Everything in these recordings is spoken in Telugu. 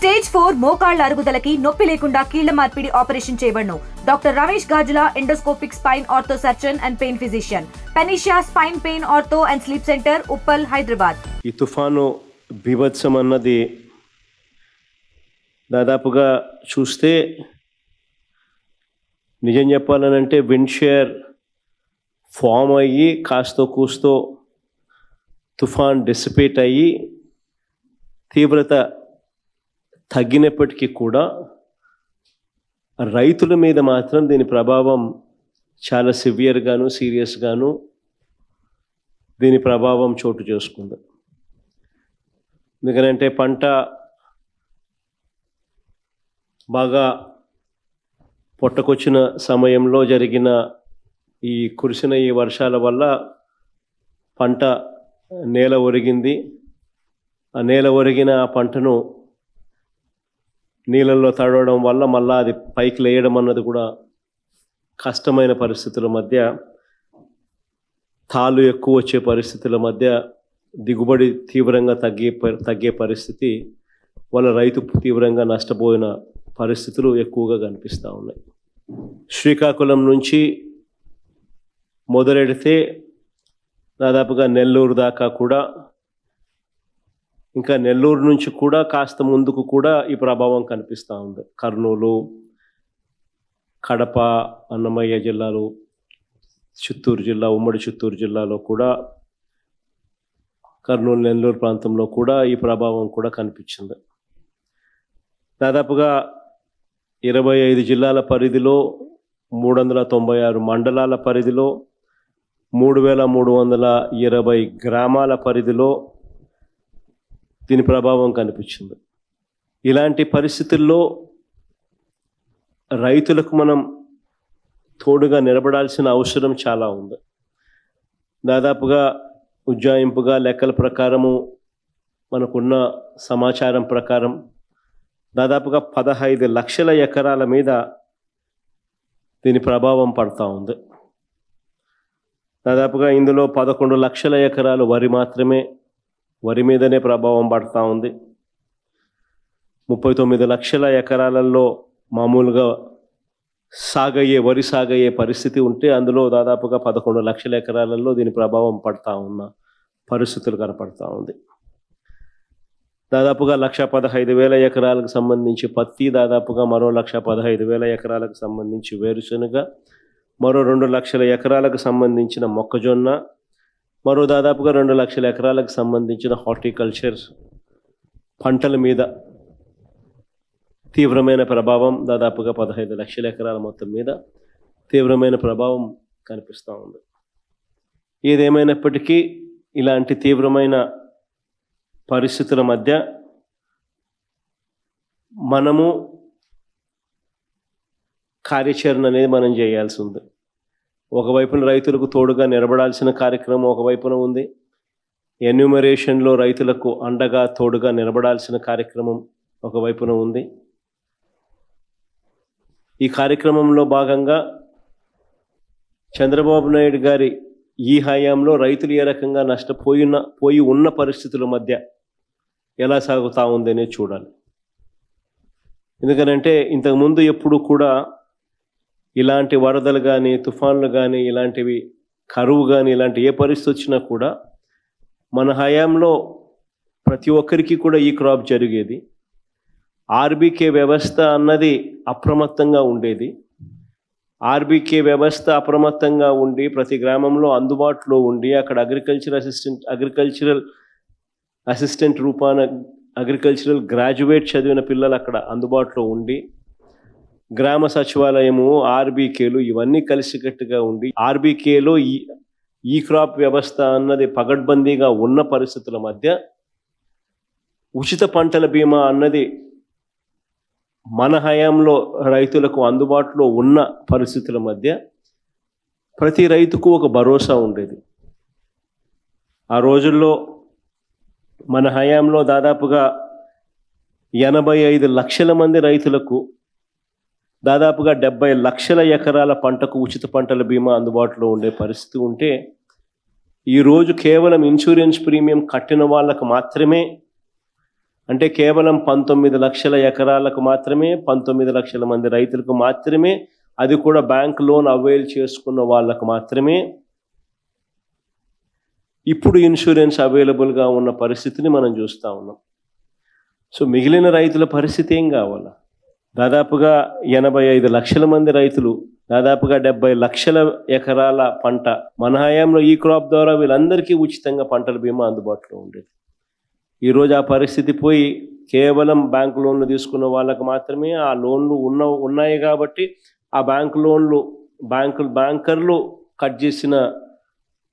స్టేజ్ 4 మోకాళ్ల అరుగుదలకి నొప్పి లేకుండా కీళ్ల మార్పిడి ఆపరేషన్ చేయబడును. Doctor Ramesh Gajula, endoscopic spine ortho surgeon and pain physician, పెనిషియా spine pain ortho and sleep centre, Uppal, Hyderabad. ఈ తుఫాను బీభత్సం అన్నది దాదాపుగా చూస్తే నిజం చెప్పాలనంటే విండ్షేర్ ఫామ్ అయ్యి కాస్తో కూస్తో తుఫాన్ డిసిపేట్ అయ్యి తీవ్రత తగ్గినప్పటికీ కూడా రైతుల మీద మాత్రం దీని ప్రభావం చాలా సివియర్గాను సీరియస్గాను దీని ప్రభావం చోటు చేసుకుంది. ఎందుకంటే పంట బాగా పొట్టకొచ్చిన సమయంలో జరిగిన కురిసిన ఈ వర్షాల వల్ల పంట నేల ఒరిగింది. ఆ నేల ఒరిగిన ఆ పంటను నీళ్ళల్లో తడవడం వల్ల మళ్ళా అది పైకి లేయడం అన్నది కూడా కష్టమైన పరిస్థితుల మధ్య, తాలు ఎక్కువ వచ్చే పరిస్థితుల మధ్య దిగుబడి తీవ్రంగా తగ్గే పరిస్థితి వల్ల రైతు తీవ్రంగా నష్టపోయిన పరిస్థితులు ఎక్కువగా కనిపిస్తూ ఉన్నాయి. శ్రీకాకుళం నుంచి మొదలెడితే దాదాపుగా నెల్లూరు దాకా కూడా, ఇంకా నెల్లూరు నుంచి కూడా కాస్త ముందుకు కూడా ఈ ప్రభావం కనిపిస్తూ ఉంది. కర్నూలు, కడప, అన్నమయ్య జిల్లాలు, చిత్తూరు జిల్లా, ఉమ్మడి చిత్తూరు జిల్లాలో కూడా, కర్నూలు, నెల్లూరు ప్రాంతంలో కూడా ఈ ప్రభావం కూడా కనిపించింది. దాదాపుగా 25 జిల్లాల పరిధిలో, 396 మండలాల పరిధిలో, 3320 గ్రామాల పరిధిలో దీని ప్రభావం కనిపించింది. ఇలాంటి పరిస్థితుల్లో రైతులకు మనం తోడుగా నిలబడాల్సిన అవసరం చాలా ఉంది. దాదాపుగా ఉజ్జాయింపుగా లెక్కల ప్రకారము, మనకున్న సమాచారం ప్రకారం దాదాపుగా 15 లక్షల ఎకరాల మీద దీని ప్రభావం పడుతూ ఉంది. దాదాపుగా ఇందులో 11 లక్షల ఎకరాలు వరి మీదనే ప్రభావం పడుతూ ఉంది. 39 లక్షల ఎకరాలలో మామూలుగా వరి సాగయ్యే పరిస్థితి ఉంటే అందులో దాదాపుగా 11 లక్షల ఎకరాలలో దీని ప్రభావం పడుతూ ఉన్న పరిస్థితులు కనపడతా ఉంది. దాదాపుగా 1,15,000 ఎకరాలకు సంబంధించి పత్తి, దాదాపుగా మరో 1,15,000 ఎకరాలకు సంబంధించి వేరుశనగ, మరో 2 లక్షల ఎకరాలకు సంబంధించిన మొక్కజొన్న, మరో దాదాపుగా 2 లక్షల ఎకరాలకు సంబంధించిన హార్టికల్చర్ పంటల మీద తీవ్రమైన ప్రభావం, దాదాపుగా 15 లక్షల ఎకరాల మొత్తం మీద తీవ్రమైన ప్రభావం కనిపిస్తూ ఉంది. ఏదేమైనప్పటికీ ఇలాంటి తీవ్రమైన పరిస్థితుల మధ్య మనము కార్యాచరణ అనేది మనం చేయాల్సి ఉంది. ఒకవైపున రైతులకు తోడుగా నిలబడాల్సిన కార్యక్రమం ఒకవైపున ఉంది. ఎన్యూమరేషన్లో రైతులకు అండగా తోడుగా నిలబడాల్సిన కార్యక్రమం ఒకవైపున ఉంది. ఈ కార్యక్రమంలో భాగంగా చంద్రబాబు నాయుడు గారి ఈ హయాంలో రైతులు ఏ రకంగా నష్టపోయి ఉన్న పరిస్థితుల మధ్య ఎలా సాగుతూ ఉందనే చూడాలి. ఎందుకనంటే ఇంతకుముందు ఎప్పుడు కూడా ఇలాంటి వరదలు కానీ, తుఫాన్లు కానీ, ఇలాంటివి కరువు కానీ, ఇలాంటి ఏ పరిస్థితి వచ్చినా కూడా మన హయాంలో ప్రతి ఒక్కరికి కూడా ఈ క్రాప్ జరిగేది. ఆర్బీకే వ్యవస్థ అన్నది అప్రమత్తంగా ఉండేది. ఆర్బీకే వ్యవస్థ అప్రమత్తంగా ఉండి ప్రతి గ్రామంలో అందుబాటులో ఉండి అక్కడ అగ్రికల్చరల్ అసిస్టెంట్ రూపాన అగ్రికల్చరల్ గ్రాడ్యుయేట్ చదివిన పిల్లలు అక్కడ అందుబాటులో ఉండి, గ్రామ సచివాలయము, ఆర్బీకేలు ఇవన్నీ కలిసికట్టుగా ఉండి, ఆర్బీకేలో ఈ క్రాప్ వ్యవస్థ అన్నది పగడ్బందీగా ఉన్న పరిస్థితుల మధ్య ఉచిత పంటల బీమా అన్నది మన హయాంలో రైతులకు అందుబాటులో ఉన్న పరిస్థితుల మధ్య ప్రతి రైతుకు ఒక భరోసా ఉండేది. ఆ రోజుల్లో మన హయాంలో దాదాపుగా 85 లక్షల మంది రైతులకు దాదాపుగా 70 లక్షల ఎకరాల పంటకు ఉచిత పంటల బీమా అందుబాటులో ఉండే పరిస్థితి ఉంటే, ఈరోజు కేవలం ఇన్సూరెన్స్ ప్రీమియం కట్టిన వాళ్ళకు మాత్రమే అంటే కేవలం 19 లక్షల ఎకరాలకు మాత్రమే, 19 లక్షల మంది రైతులకు మాత్రమే, అది కూడా బ్యాంక్ లోన్ అవైల్ చేసుకున్న వాళ్ళకు మాత్రమే ఇప్పుడు ఇన్సూరెన్స్ అవైలబుల్గా ఉన్న పరిస్థితిని మనం చూస్తూ ఉన్నాం. సో మిగిలిన రైతుల పరిస్థితి ఏం కావాలా? దాదాపుగా 85 లక్షల మంది రైతులు, దాదాపుగా 70 లక్షల ఎకరాల పంట మన హయాంలో ఈ క్రాప్ ద్వారా వీళ్ళందరికీ ఉచితంగా పంటల బీమా అందుబాటులో ఉండేది. ఈరోజు ఆ పరిస్థితి పోయి కేవలం బ్యాంక్ లోన్లు తీసుకున్న వాళ్ళకు మాత్రమే ఆ లోన్లు ఉన్నాయి కాబట్టి ఆ బ్యాంక్ లోన్లు బ్యాంకర్లు కట్ చేసిన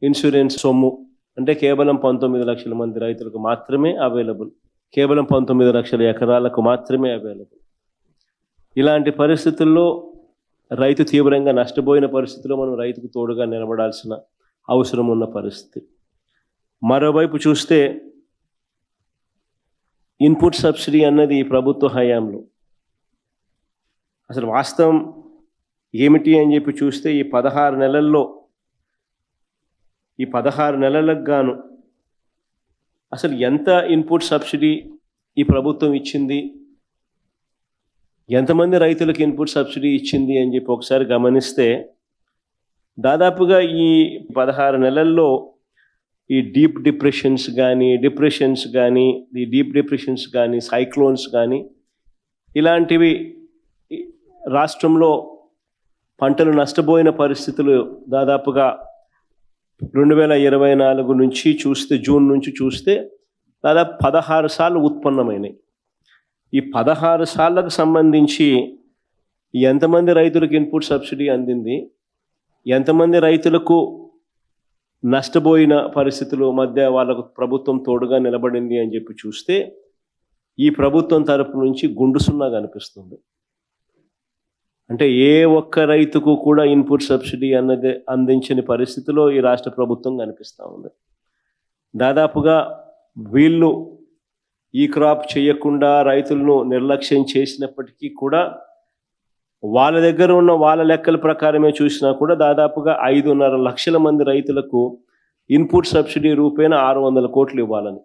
ఇన్సూరెన్స్ సొమ్ము అంటే కేవలం 19 లక్షల మంది రైతులకు మాత్రమే అవైలబుల్, కేవలం 19 లక్షల ఎకరాలకు మాత్రమే అవైలబుల్. ఇలాంటి పరిస్థితుల్లో రైతు తీవ్రంగా నష్టపోయిన పరిస్థితిలో మనం రైతుకు తోడుగా నిలబడాల్సిన అవసరం ఉన్న పరిస్థితి. మరోవైపు చూస్తే ఇన్పుట్ సబ్సిడీ అన్నది ఈ ప్రభుత్వ హయాంలో అసలు వాస్తవం ఏమిటి అని చెప్పి చూస్తే ఈ 16 నెలల్లో ఈ 16 నెలలకు గాను అసలు ఎంత ఇన్పుట్ సబ్సిడీ ఈ ప్రభుత్వం ఇచ్చింది, ఎంతమంది రైతులకు ఇన్పుట్ సబ్సిడీ ఇచ్చింది అని చెప్పి ఒకసారి గమనిస్తే దాదాపుగా ఈ 16 నెలల్లో ఈ డీప్ డిప్రెషన్స్ కానీ సైక్లోన్స్ కానీ ఇలాంటివి రాష్ట్రంలో పంటలు నష్టపోయిన పరిస్థితులు దాదాపుగా 2024 నుంచి చూస్తే జూన్ నుంచి చూస్తే దాదాపు 16 సార్లు ఉత్పన్నమైనాయి. ఈ 16 సార్లకు సంబంధించి ఎంతమంది రైతులకు ఇన్పుట్ సబ్సిడీ అందింది, ఎంతమంది రైతులకు నష్టపోయిన పరిస్థితుల మధ్య వాళ్ళకు ప్రభుత్వం తోడుగా నిలబడింది అని చెప్పి చూస్తే ఈ ప్రభుత్వం తరపు నుంచి గుండు సున్నా కనిపిస్తుంది. అంటే ఏ ఒక్క రైతుకు కూడా ఇన్పుట్ సబ్సిడీ అన్నది అందించని పరిస్థితిలో ఈ రాష్ట్ర ప్రభుత్వం కనిపిస్తూ ఉంది. దాదాపుగా వీళ్ళు ఈ క్రాప్ చేయకుండా రైతులను నిర్లక్ష్యం చేసినప్పటికీ కూడా వాళ్ళ దగ్గర ఉన్న వాళ్ళ లెక్కల ప్రకారమే చూసినా కూడా దాదాపుగా 5.5 లక్షల మంది రైతులకు ఇన్పుట్ సబ్సిడీ రూపేణ 600 కోట్లు ఇవ్వాలని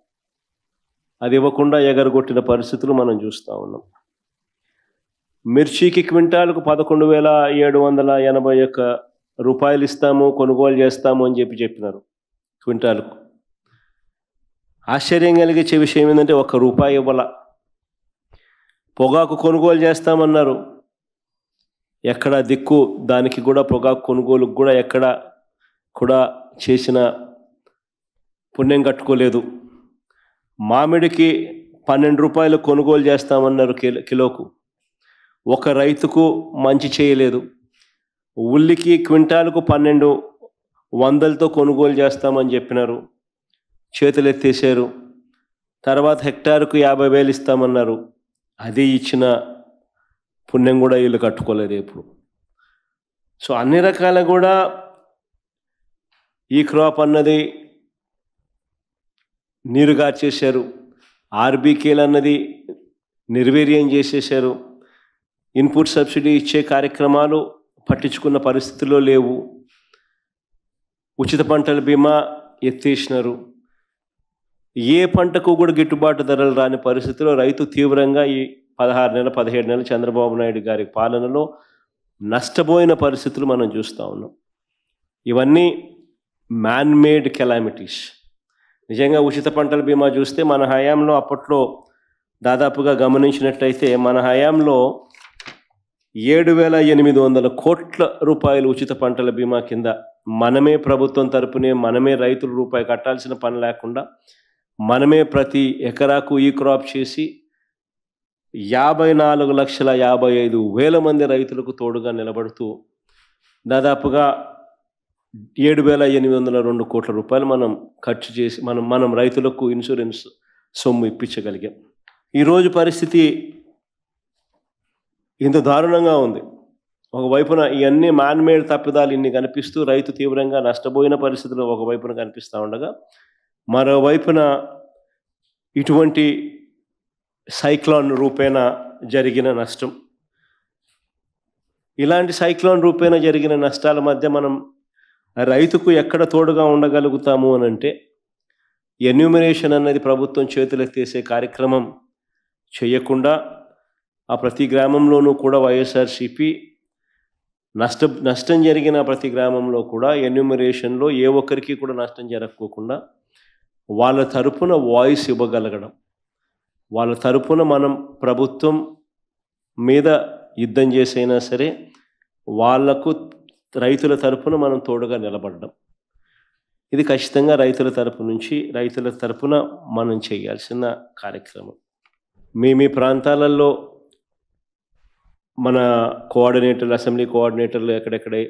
అది ఇవ్వకుండా ఎగరగొట్టిన పరిస్థితులు మనం చూస్తూ ఉన్నాం. మిర్చికి క్వింటాలకు 11,781 రూపాయలు ఇస్తాము, కొనుగోలు చేస్తాము అని చెప్పినారు క్వింటాలకు. ఆశ్చర్యం కలిగించే విషయం ఏంటంటే ₹1 ఇవ్వాల. పొగాకు కొనుగోలు చేస్తామన్నారు, ఎక్కడ దిక్కు దానికి కూడా పొగాకు కొనుగోలుకు కూడా ఎక్కడ కూడా చేసిన పుణ్యం కట్టుకోలేదు. మామిడికి ₹12 కొనుగోలు చేస్తామన్నారు కిలోకు, ఒక రైతుకు మంచి చేయలేదు. ఉల్లికి క్వింటాలకు 1200తో కొనుగోలు చేస్తామని చెప్పినారు, చేతులు ఎత్తేసారు. తర్వాత హెక్టారుకు 50,000 ఇస్తామన్నారు, అది ఇచ్చిన పుణ్యం కూడా వీళ్ళు కట్టుకోలేదు ఎప్పుడు. సో అన్ని రకాల కూడా ఈ క్రాప్ అన్నది నీరుగార్చేశారు, ఆర్బీకేలు అన్నది నిర్వీర్యం చేసేశారు. ఇన్పుట్ సబ్సిడీ ఇచ్చే కార్యక్రమాలు పట్టించుకున్న పరిస్థితుల్లో లేవు. ఉచిత పంటల బీమా ఎత్తేసినారు. ఏ పంటకు కూడా గిట్టుబాటు ధరలు రాని పరిస్థితిలో రైతు తీవ్రంగా ఈ 17 నెలలు చంద్రబాబు నాయుడు గారి పాలనలో నష్టపోయిన పరిస్థితులు మనం చూస్తూ ఉన్నాం. ఇవన్నీ మ్యాన్మేడ్ కెలామిటీస్. నిజంగా ఉచిత పంటల బీమా చూస్తే మన హయాంలో అప్పట్లో దాదాపుగా గమనించినట్టయితే మన హయాంలో 7,800 కోట్ల రూపాయలు ఉచిత పంటల బీమా కింద మనమే ప్రభుత్వం తరపునే మనమే రైతులు రూపాయి కట్టాల్సిన పని లేకుండా మనమే ప్రతి ఎకరాకు ఈ క్రాప్ చేసి 54,55,000 మంది రైతులకు తోడుగా నిలబడుతూ దాదాపుగా 7,802 కోట్ల రూపాయలు మనం ఖర్చు చేసి మనం రైతులకు ఇన్సూరెన్స్ సొమ్ము ఇప్పించగలిగాం. ఈరోజు పరిస్థితి ఇంత దారుణంగా ఉంది. ఒకవైపున ఇవన్నీ మ్యాన్మేడ్ తప్పిదాలు ఇన్ని కనిపిస్తూ రైతు తీవ్రంగా నష్టపోయిన పరిస్థితులు ఒకవైపున కనిపిస్తూ ఉండగా, మరోవైపున ఇటువంటి సైక్లోన్ రూపేణ జరిగిన నష్టం, ఇలాంటి సైక్లోన్ రూపేణ జరిగిన నష్టాల మధ్య మనం రైతుకు ఎక్కడ తోడుగా ఉండగలుగుతాము అని అంటే ఎన్యూమరేషన్ అన్నది ప్రభుత్వం చేతులెత్తేసే కార్యక్రమం చేయకుండా ఆ ప్రతి గ్రామంలోనూ కూడా వైఎస్ఆర్సీపీ నష్టం జరిగిన ప్రతి గ్రామంలో కూడా ఎన్యూమరేషన్లో ఏ ఒక్కరికి కూడా నష్టం జరగకోకుండా వాళ్ళ తరపున వాయిస్ ఇవ్వగలగడం, వాళ్ళ తరపున మనం ప్రభుత్వం మీద యుద్ధం చేసైనా సరే వాళ్లకు రైతుల తరపున మనం తోడుగా నిలబడడం, ఇది ఖచ్చితంగా రైతుల తరపున మనం చేయాల్సిన కార్యక్రమం. మీ ప్రాంతాలలో మన కోఆర్డినేటర్లు, అసెంబ్లీ కోఆర్డినేటర్లు ఎక్కడెక్కడే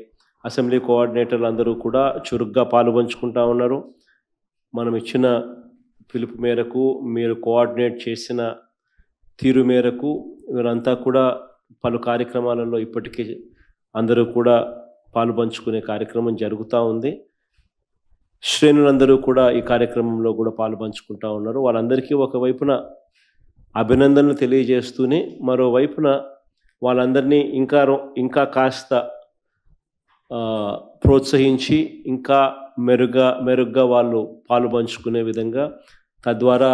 అసెంబ్లీ కోఆర్డినేటర్లు అందరూ కూడా చురుగ్గా పాలుపంచుకుంటా ఉన్నారు. మనం ఇచ్చిన పిలుపు మేరకు, మీరు కోఆర్డినేట్ చేసిన తీరు మేరకు వీరంతా కూడా పలు కార్యక్రమాలలో ఇప్పటికీ అందరూ కూడా పాలుపంచుకునే కార్యక్రమం జరుగుతూ ఉంది. శ్రేణులందరూ కూడా ఈ కార్యక్రమంలో కూడా పాలుపంచుకుంటూ ఉన్నారు. వాళ్ళందరికీ ఒకవైపున అభినందనలు తెలియజేస్తూనే మరోవైపున వాళ్ళందరినీ ఇంకా కాస్త ప్రోత్సహించి ఇంకా మెరుగ్గా వాళ్ళు పాలుపంచుకునే విధంగా, తద్వారా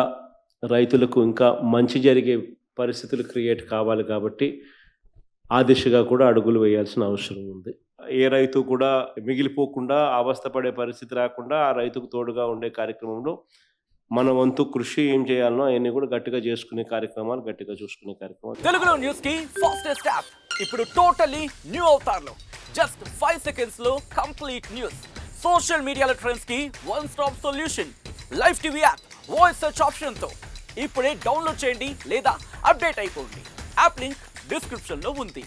రైతులకు ఇంకా మంచి జరిగే పరిస్థితులు క్రియేట్ కావాలి. కాబట్టి ఆ దిశగా కూడా అడుగులు వేయాల్సిన అవసరం ఉంది. ఏ రైతు కూడా మిగిలిపోకుండా, అవస్థపడే పరిస్థితి రాకుండా ఆ రైతుకు తోడుగా ఉండే కార్యక్రమంలో మన వంతు కృషి ఏం చేయాలనో అవన్నీ కూడా గట్టిగా చూసుకునే కార్యక్రమాలు. తెలుగులో న్యూస్ కి ఫాస్టెస్ట్ యాప్ ఇప్పుడు టోటలీ న్యూ అవతార్లో జస్ట్ 5 seconds లో కంప్లీట్ న్యూస్. సోషల్ మీడియాలో ట్రెండ్స్ కి one stop solution. Live TV app voice search option తో ఇప్పుడే డౌన్లోడ్ చేయండి లేదా అప్డేట్ అయిపోండి. యాప్ లింక్ డిస్క్రిప్షన్ లో ఉంది.